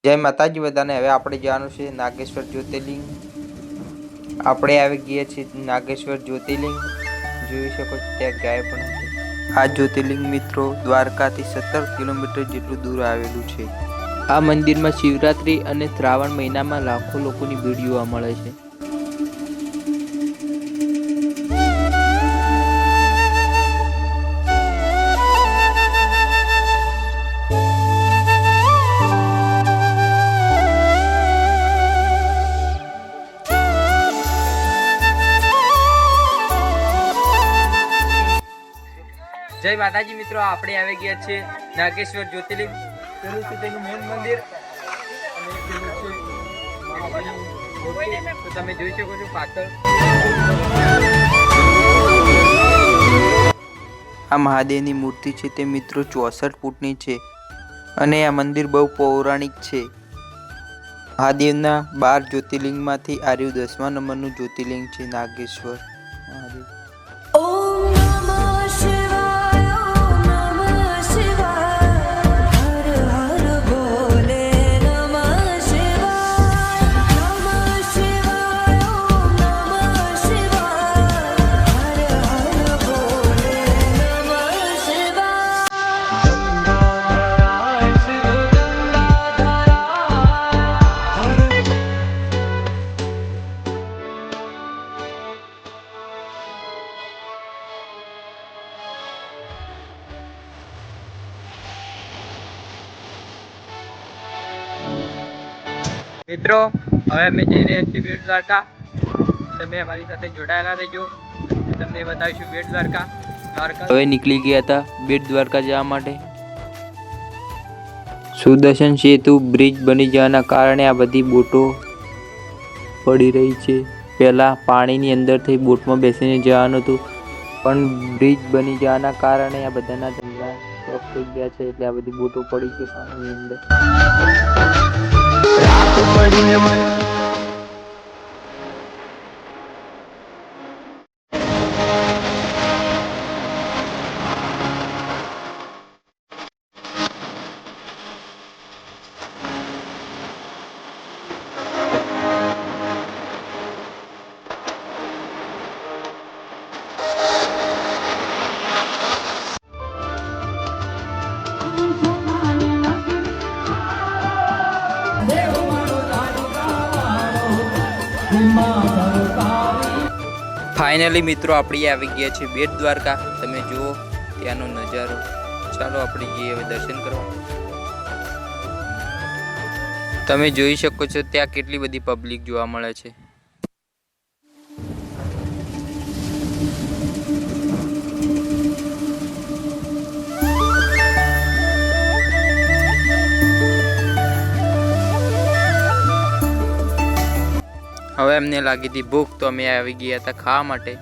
જય માતાજી બધાને। હવે આપણે જવાનું છે નાગેશ્વર જ્યોતિર્લિંગ। આપણે આવી ગયા છીએ નાગેશ્વર જ્યોતિર્લિંગ। જોઈ શકો છો ત્યાં ગાય પણ હતી। આ જ્યોતિર્લિંગ મિત્રો દ્વારકાથી 17 કિલોમીટર જેટલું દૂર આવેલું છે। આ મંદિરમાં શિવરાત્રી અને શ્રાવણ મહિનામાં લાખો લોકોની ભીડ જોવા મળે છે। जय माताजी मित्रों, આપણે આવી ગયા છીએ નાગેશ્વર જ્યોતિર્લિંગ। પેલું છે તેનું મેન મંદિર અને પેલું છે મહાદેવની મૂર્તિ। તો તમે જોઈ શકો છો પાછળ આ મહાદેવની મૂર્તિ છે તે મિત્રો 64 ફૂટની છે અને આ મંદિર બહુ પૌરાણિક છે। મહાદેવના 12 જ્યોતિર્લિંગમાંથી આ 10મા નંબરનું જ્યોતિર્લિંગ છે નાગેશ્વર મહાદેવ। મિત્રો હવે અમે જઈ રહ્યા છીએ બેટ દ્વારકા। તમે અમારી સાથે જોડાયેલા રહેજો, તમને બતાવીશું બેટ દ્વારકા। હવે નીકળી ગયા હતા બેટ દ્વારકા જવા માટે। સુદર્શન સેતુ બ્રિજ બની જવાના કારણે આ બધી બોટો પડી રહી છે। પહેલા પાણીની અંદરથી બોટમાં બેસીને જવાનું હતું, પણ બ્રિજ બની જવાના કારણે આ બધાના ધંધા સ્ટોપ થઈ ગયા છે, એટલે આ બધી બોટો પડી છે પાણીની અંદર। फाइनली मित्रों આપણે આવી ગયા છે બેટ દ્વારકા। તમે જુઓ ત્યાંનો નજારો। ચાલો આપણે જઈએ હવે દર્શન કરવા। તમે જોઈ શકો છો ત્યાં કેટલી બધી પબ્લિક જોવા મળે છે। હવે અમને લાગી હતી ભૂખ, તો અમે આવી ગયા હતા ખાવા માટે।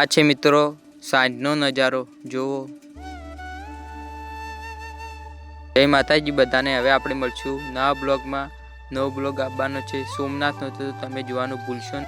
આ છે મિત્રો સાંજનો નજારો, જુઓ। જય માતાજી બધાને। હવે આપણે મળશું નવા બ્લોગમાં। નવો બ્લોગ આવવાનો છે સોમનાથનો, તો તમે જોવાનું ભૂલશો નહીં।